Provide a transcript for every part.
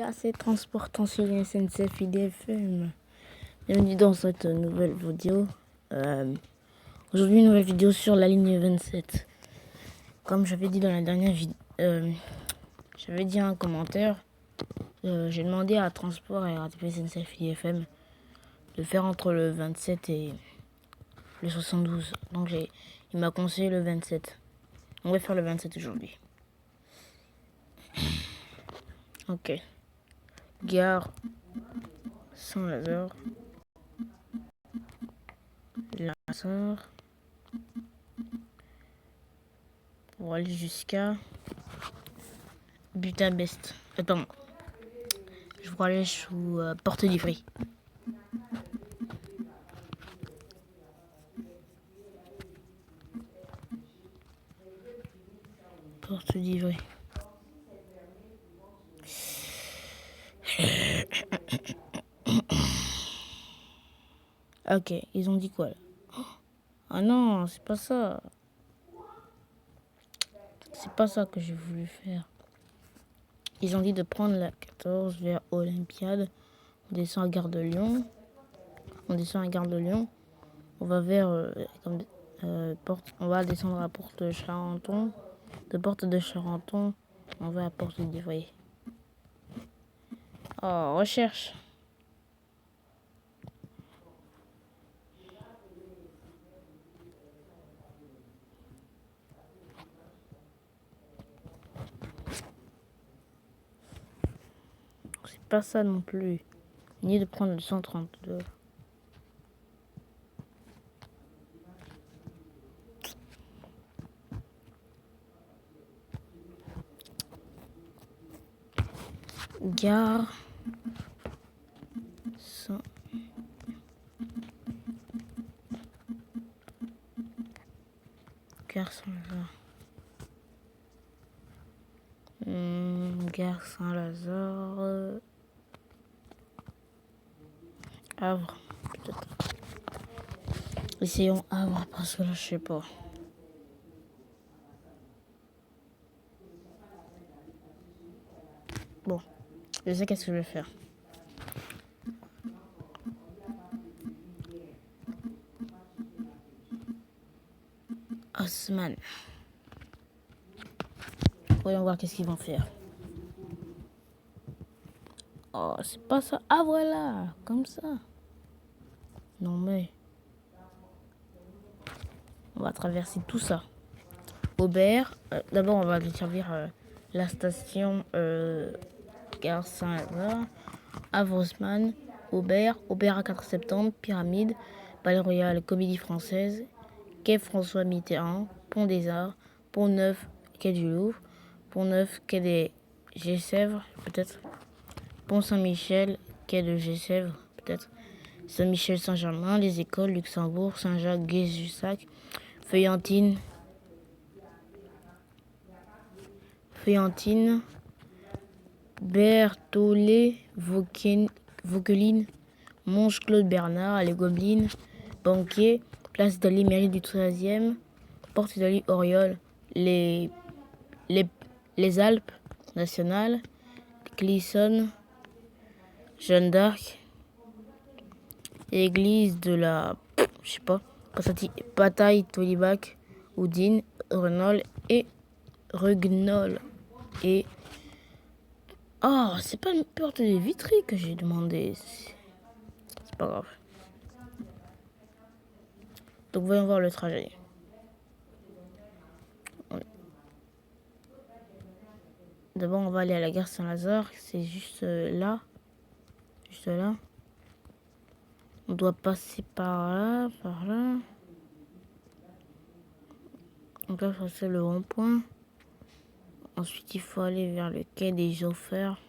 gars, c'est Transportant sur SNCF IDFM. Bienvenue dans cette nouvelle vidéo. Aujourd'hui, une nouvelle vidéo sur la ligne 27. Comme j'avais dit dans la dernière vidéo, j'avais dit un commentaire. J'ai demandé à Transport et RATP SNCF IDFM de faire entre le 27 et le 72. Donc il m'a conseillé le 27. On va faire le 27 aujourd'hui. Ok. Gare Saint-Lazare. Lazare. Pour aller jusqu'à Budapest. Attends. Je vais aller sous Porte d'Ivry. Porte d'Ivry. Ok, ils ont dit quoi là? Ah non, c'est pas ça. C'est pas ça que j'ai voulu faire. Ils ont dit de prendre la 14 vers Olympiade. On descend à Gare de Lyon. On descend à Gare de Lyon. On va vers on va descendre à Porte de Charenton. De Porte de Charenton, on va à Porte d'Ivry. Oh, recherche. C'est pas ça non plus. Ni de prendre le 132. Gare Saint... Gare Saint-Lazare. Gare Saint-Lazare. Havre, peut-être. Essayons Havre parce que là, je sais pas. Bon, je sais qu'est-ce que je vais faire. Haussmann. Voyons voir qu'est-ce qu'ils vont faire. Oh, c'est pas ça. Ah, voilà, comme ça. Non, mais... On va traverser tout ça. Aubert. D'abord, on va desservir la station Gare Saint-Lazare. Havre Haussmann. Aubert. Aubert à 4 septembre. Pyramide. Palais Royal. Comédie Française. Quai François Mitterrand. Pont des Arts. Pont Neuf. Quai du Louvre. Pont Neuf. Quai des Gessèvres. Peut-être. Pont Saint-Michel. Quai de Gessèvres. Peut-être. Saint-Michel Saint-Germain. Les écoles. Luxembourg. Saint-Jacques. Gay-Lussac. Feuillantine. Berthollet, Vauqueline, Monge Claude Bernard, Les Gobelines, Banquier, Place d'Italie, Mairie du 13e, Porte d'Italie, Auriol, les Alpes nationales, Clisson, Jeanne d'Arc, Église de la, je sais pas, Bataille, Tolibac, Houdine, Renault et Rugnol et oh, c'est pas une porte de Vitry que j'ai demandé. C'est pas grave. Donc voyons voir le trajet. D'abord, on va aller à la gare Saint-Lazare. C'est juste là. Juste là. On doit passer par là, par là. Donc là, c'est le rond-point. Ensuite, il faut aller vers le quai des chauffeurs.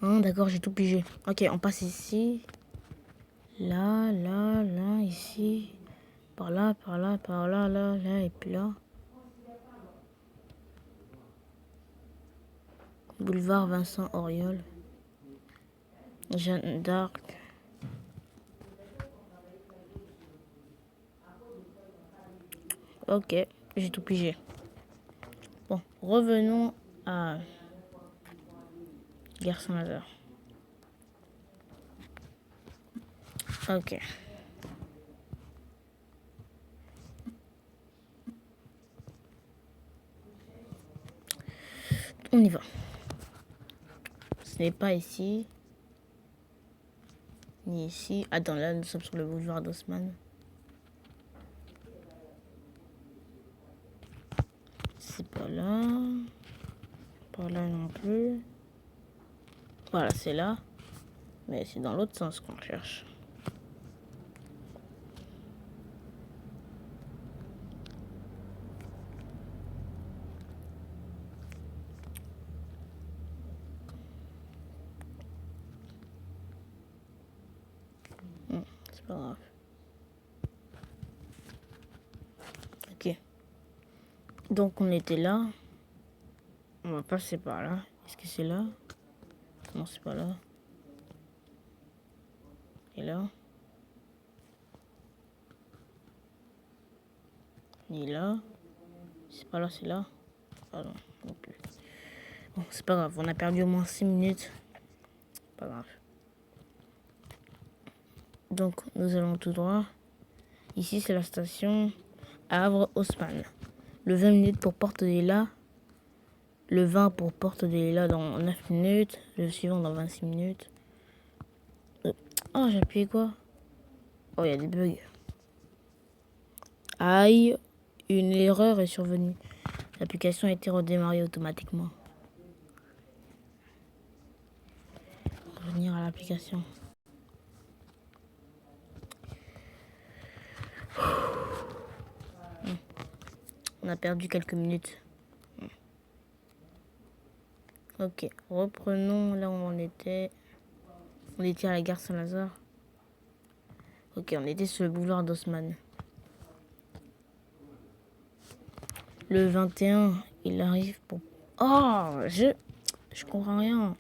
D'accord, j'ai tout pigé. Ok, on passe ici. Là, là, là, ici. Par là, par là, par là, là, là, et puis là. Boulevard Vincent Auriol. Jeanne d'Arc. Ok, j'ai tout pigé. Bon, revenons à Gare Saint-Lazare. Ok. On y va. Ce n'est pas ici. Ni ici. Attends, là, nous sommes sur le boulevard d'Haussmann. C'est pas là. Pas là non plus. Voilà, c'est là. Mais c'est dans l'autre sens qu'on cherche. C'est pas grave. Ok. Donc on était là. On va passer par là. Est-ce que c'est là? Non, c'est pas là. Et là? Ni là. C'est pas là, c'est là. Ah non, non plus. Bon, c'est pas grave. On a perdu au moins 6 minutes. Pas grave. Donc nous allons tout droit. Ici c'est la station Havre-Haussmann. Le 20 minutes pour Porte des Lilas. Le 20 pour Porte des Lilas dans 9 minutes. Le suivant dans 26 minutes. Oh, j'ai appuyé quoi? Oh, il y a des bugs. Aïe, une erreur est survenue. L'application a été redémarrée automatiquement. Revenir à l'application. On a perdu quelques minutes. Ok, reprenons là où on était. On était à la gare Saint-Lazare. Ok, on était sur le boulevard d'Haussmann. Le 21, il arrive pour... Oh, je comprends rien.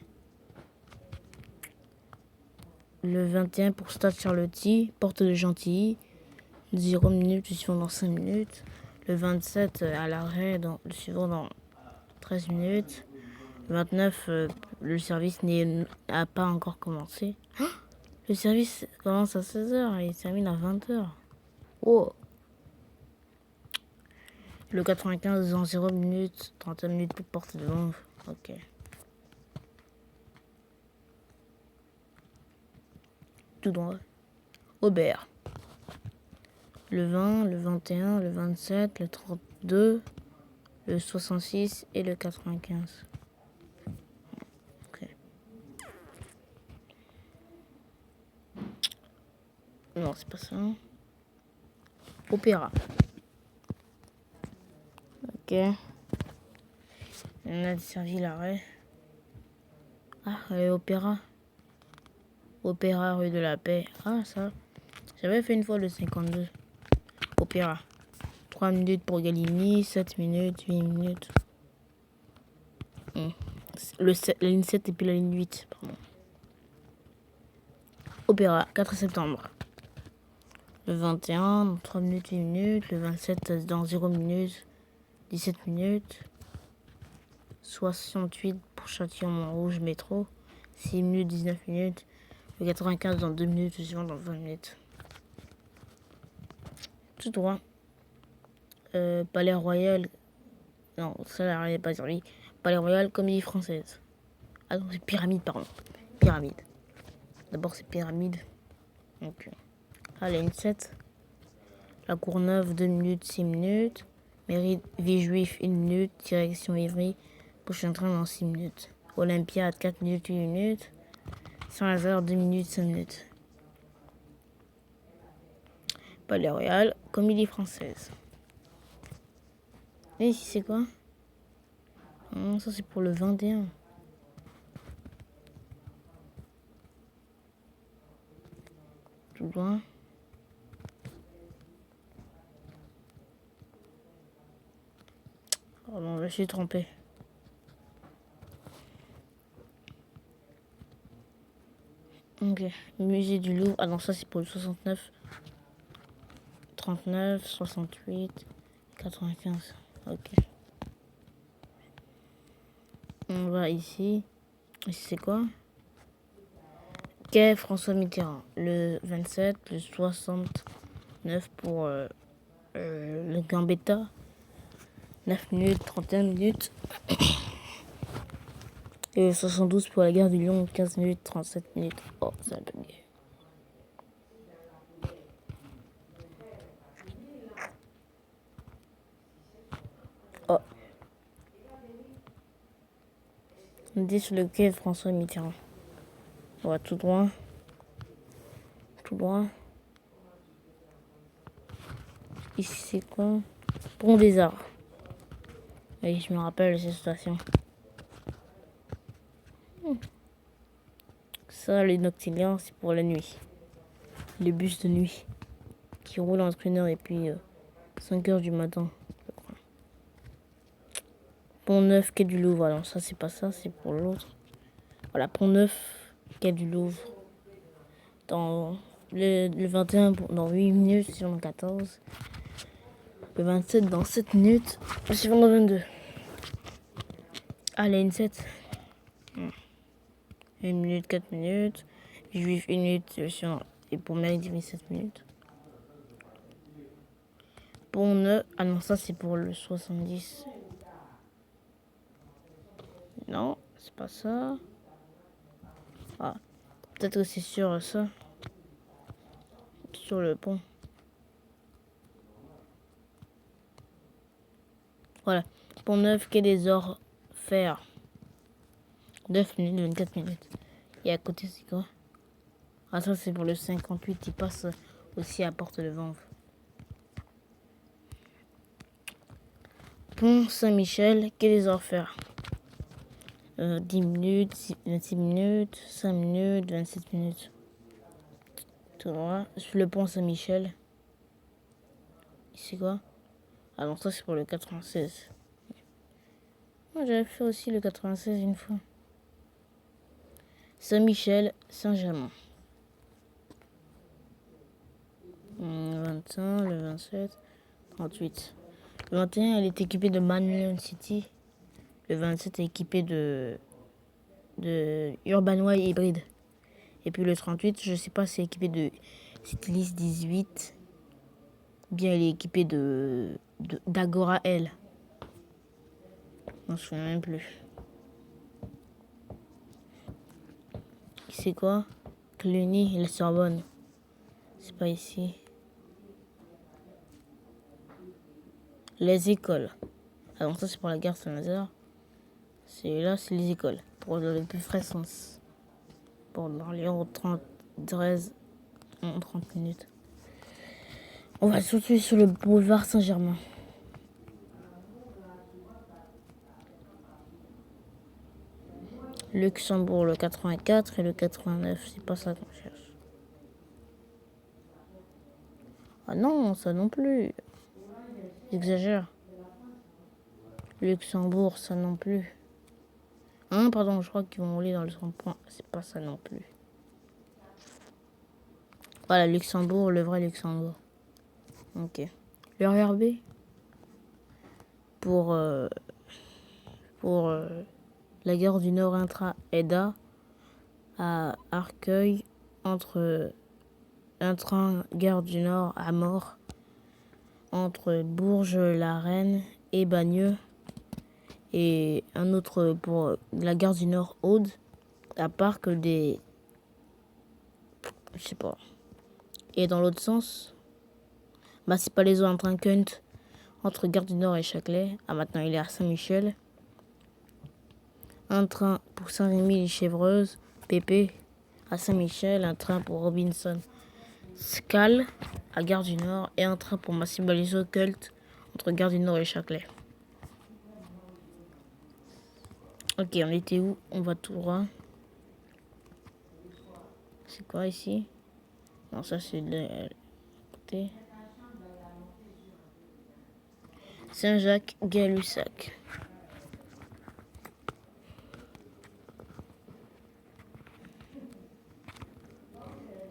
Le 21 pour Stade Charlotti, Porte de Gentilly. 0 minutes, le suivant dans 5 minutes. Le 27 à l'arrêt, le suivant dans 13 minutes. Le 29, le service n'a pas encore commencé. Oh, le service commence à 16h et il termine à 20h. Oh. Le 95 dans 0 minutes, 31 minutes pour Porte de Londres. Ok. Tout droit. Aubert. Le 20, le 21, le 27, le 32, le 66 et le 95. Ok. Non, c'est pas ça. Opéra. Ok. On a desservi l'arrêt. Ah, Opéra. Opéra, rue de la Paix. Ah, ça. J'avais fait une fois le 52. Opéra. 3 minutes pour Galigny, 7 minutes, 8 minutes. La ligne 7 et puis la ligne 8, pardon. Opéra, 4 septembre. Le 21, dans 3 minutes, 8 minutes. Le 27, dans 0 minutes, 17 minutes. 68 pour Châtillon-Montrouge, métro. 6 minutes, 19 minutes. Le 95 dans 2 minutes, le suivant dans 20 minutes. Tout droit. Palais Royal. Non, ça n'est pas servi. Palais Royal, Comédie Française. Ah non, c'est Pyramide, pardon. Pyramide. D'abord, c'est Pyramide. Donc, allez, une 7. La Courneuve, 2 minutes, 6 minutes. Mairie Villejuif, 1 minute. Direction Ivry. Prochain train dans 6 minutes. Olympia, 4 minutes, 8 minutes. Saint-Lazare, 2 minutes, 5 minutes. Palais Royal, Comédie Française. Et ici, c'est quoi? Non, ça, c'est pour le 21. Tout loin. Oh non, je suis trompé. Ok, musée du Louvre. Ah non, ça c'est pour le 69. 39, 68, 95. Ok. On va ici. Ici, c'est quoi? Quai François Mitterrand. Le 27, le 69 pour le Gambetta. 9 minutes, 31 minutes. Et le 72 pour la gare du Lyon, 15 minutes, 37 minutes. Oh, ça a bugué. Oh. On est sur le quai François Mitterrand. On va tout droit. Tout droit. Ici, c'est quoi? Pont des Arts. Oui, je me rappelle cette station. Ça, les noctiliens, c'est pour la nuit. Les bus de nuit qui roulent entre 1h et puis 5h du matin, je crois. Pont Neuf, quai du Louvre. Alors ça, c'est pas ça, c'est pour l'autre. Voilà, Pont Neuf, quai du Louvre. Dans le 21, dans 8 minutes, c'est dans 14. Le 27, dans 7 minutes, c'est dans 22. Ah, la N7. 1 minute, 4 minutes. Juif, 1 minute, et pour Mérite, 7 minutes. Pont Neuf. Ah non, ça c'est pour le 70. Non, c'est pas ça. Ah, peut-être que c'est sur ça. Sur le pont. Voilà. Pont Neuf, quai des Orfèvres. 9 minutes, 24 minutes. Et à côté, c'est quoi? Ah, ça c'est pour le 58. Il passe aussi à Porte de Vanves. Pont Saint-Michel, quai des Orfèvres. 10 minutes, 26 minutes, 5 minutes, 27 minutes. Tout droit. Sur le pont Saint-Michel. C'est quoi? Ah non, ça c'est pour le 96. Moi j'avais fait aussi le 96 une fois. Saint-Michel, Saint-Germain. 25, le 27, 38. Le 21, elle est équipée de Man City. Le 27 est équipé de Urban Way hybride. Et puis le 38, je sais pas, c'est équipé de Cyclist 18. Bien, elle est équipée d'Agora L. Non, je ne sais même plus. C'est quoi? Cluny et la Sorbonne. C'est pas ici. Les écoles. Alors ça c'est pour la gare Saint-Lazare. C'est là, c'est les écoles. Pour le plus frais sens. Pour l'environ 13 30 minutes. On va tout de suite sur le boulevard Saint-Germain. Luxembourg, le 84 et le 89. C'est pas ça qu'on cherche. Ah non, ça non plus. J'exagère. Luxembourg, ça non plus. Hein, pardon, je crois qu'ils vont rouler dans le rond-point. C'est pas ça non plus. Voilà, Luxembourg, le vrai Luxembourg. Ok. Le RERB pour la gare du Nord intra-EDA à Arcueil, entre un train gare du Nord à Mort, entre Bourges-la-Reine et Bagneux, et un autre pour la gare du Nord Aude à Parc des... Je sais pas. Et dans l'autre sens, bah c'est pas les eaux en train Kunt entre Gare du Nord et Châtelet. Ah, maintenant il est à Saint-Michel. Un train pour Saint-Rémy-les-Chevreuse, PP à Saint-Michel. Un train pour Robinson Scal à Gare du Nord. Et un train pour Massy-Balizo Cult entre Gare du Nord et Châtelet. Ok, on était où? On va tout droit. C'est quoi ici? Non, ça c'est de côté. Saint-Jacques-Gay-Lussac.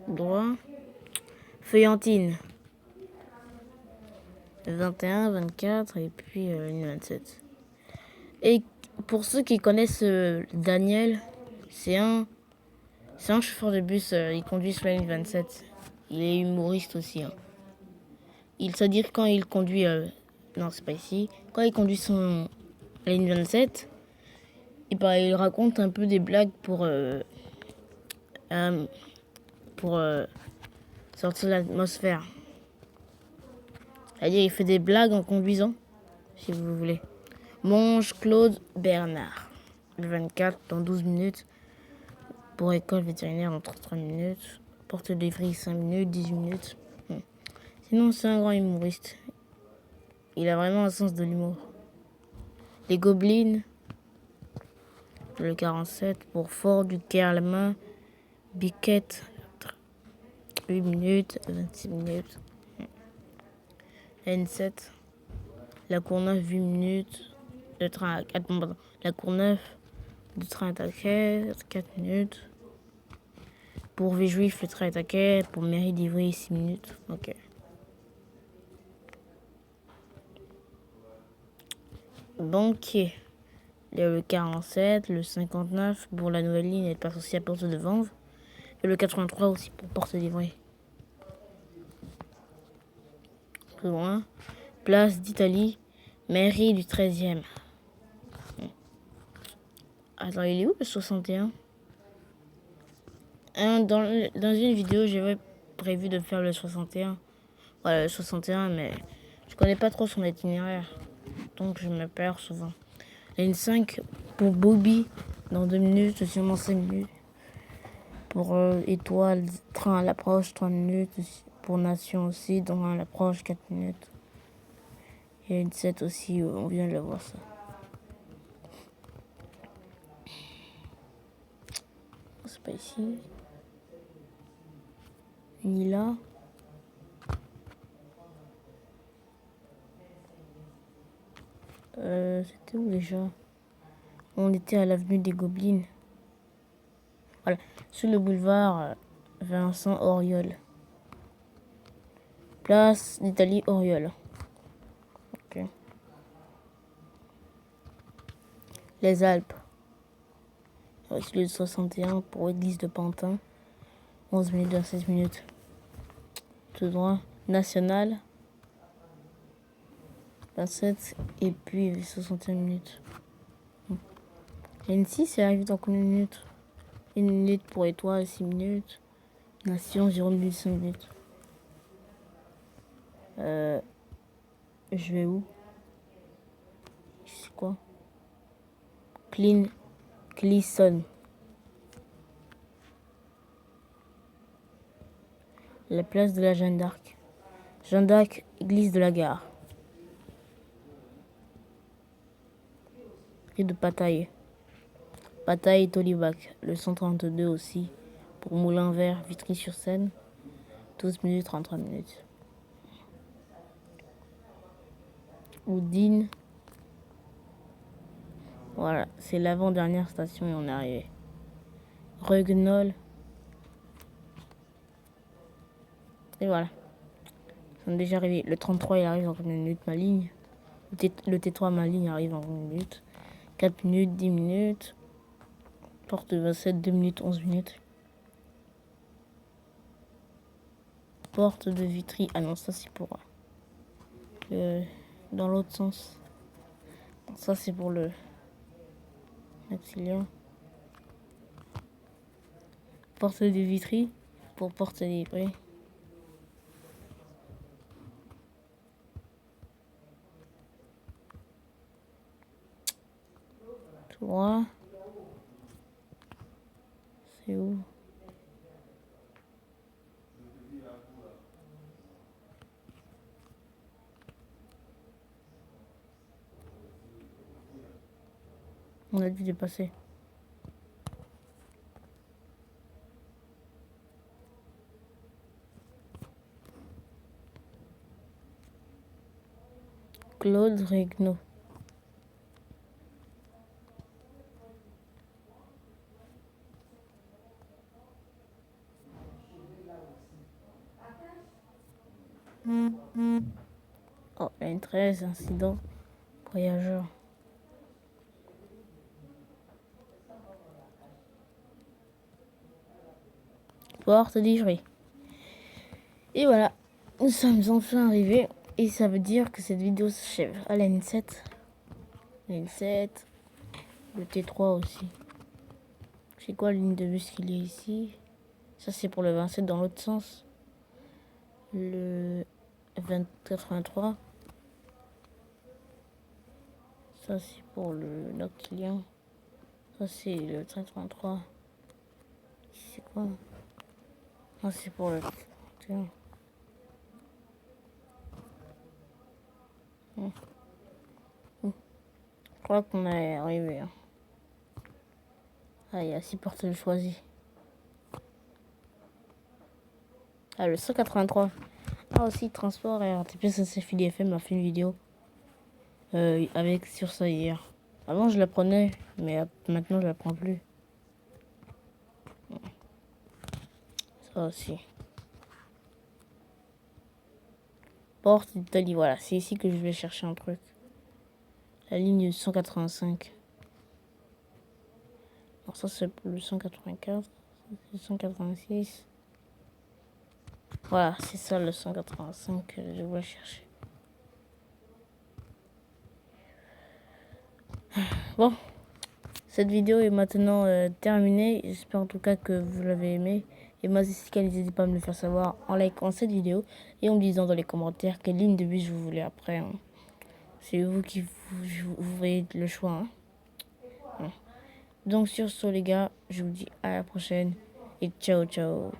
Droit. Feuillantine. 21, 24 et puis une 27. Et pour ceux qui connaissent Daniel, c'est un chauffeur de bus. Il conduit sur la ligne 27. Il est humoriste aussi. Hein. C'est-à-dire quand il conduit... non, c'est pas ici. Quand il conduit la ligne 27, il raconte un peu des blagues pour sortir l'atmosphère. C'est-à-dire il fait des blagues en conduisant, si vous voulez. Monge Claude Bernard. Le 24 dans 12 minutes. Pour école vétérinaire en 33 minutes. Porte de livry 5 minutes, 18 minutes. Sinon, c'est un grand humoriste. Il a vraiment un sens de l'humour. Les Gobelins. Le 47 pour Fort du Kerlemin. Biquette. 8 minutes, 26 minutes. N7. La Courneuve, 8 minutes. Le train à 4. Pardon. La Courneuve. Le train est à 4 minutes. Pour Villejuif, le train est à 4. Pour Mairie d'Ivry, 6 minutes. Ok. Banquier. Il y a le 47, le 59 pour la nouvelle ligne, elle passe aussi à Porte de Vanves. Et le 83 aussi pour Porte d'Ivry. Plus loin. Place d'Italie. Mairie du 13e. Attends, il est où le 61 ? Dans une vidéo, j'avais prévu de faire le 61. Voilà, le 61, mais je connais pas trop son itinéraire. Donc je me perds souvent. Ligne 5 pour Bobby dans 2 minutes, sûrement 5 minutes. Pour Étoile, train à l'approche, 3 minutes. Pour Nation aussi, train à l'approche, 4 minutes. Et une 7 aussi, on vient de le voir ça. C'est pas ici. Ni là. C'était où déjà ? On était à l'avenue des Gobelins. Voilà, sur le boulevard Vincent Auriol. Place d'Italie Auriol. Ok. Les Alpes. Voici le 61 pour Église de Pantin. 11 minutes, 26 minutes. Tout droit. National. 27 et puis 61 minutes. N6, c'est arrivé dans combien de minutes ? 1 minute pour Étoile, 6 minutes. Nation, 0 minutes, 5 minutes. Je vais où ? C'est quoi ? Clisson. La place de la Jeanne d'Arc. Jeanne d'Arc, église de la gare. Et de Pataille. Pataille, Tolibac. Le 132 aussi. Pour Moulin-Vert, Vitry-sur-Seine. 12 minutes, 33 minutes. Houdine. Voilà, c'est l'avant-dernière station et on est arrivé. Reguenol. Et voilà. Ils sont déjà arrivés. Le 33, il arrive en combien de minutes, ma ligne ? Le T3, ma ligne, arrive en combien de minutes ? 4 minutes, 10 minutes. Porte 27, 2 minutes, 11 minutes. Porte de Vitry. Ah non, ça c'est pour... dans l'autre sens. Ça c'est pour le... Maxillien. Porte de Vitry. Pour Porte d'Ivry. Tout droit. C'est où ? On a dû dépasser. Claude Regnault. Oh, la N13, incident. Voyageur. porte livrée. Et voilà, nous sommes enfin arrivés. Et ça veut dire que cette vidéo s'achève. À la N7. N7. Le T3 aussi. C'est quoi la ligne de bus qu'il y a ici? Ça c'est pour le 27 dans l'autre sens. Le 2083. Ça c'est pour le noctilien. Ça c'est le 33. C'est quoi? Ça c'est pour le... Tiens. Je crois qu'on est arrivé. Hein. Ah, il y a 6 portes choisies. Ah, le 183. Ah, aussi, transport et RTP SNCF FM a fait une vidéo avec sur ça hier. Avant, je la prenais, mais maintenant, je la prends plus. Ça aussi. Porte d'Italie, voilà. C'est ici que je vais chercher un truc. La ligne 185. Alors ça, c'est le 184. Le 186. Voilà, c'est ça le 185 que je vais chercher. Bon, cette vidéo est maintenant terminée. J'espère en tout cas que vous l'avez aimé. Et moi, n'hésitez pas à me le faire savoir en likant cette vidéo et en me disant dans les commentaires quelle ligne de bus vous voulez après. Hein. C'est vous qui vous voyez le choix. Hein. Donc sur ce les gars, je vous dis à la prochaine et ciao ciao.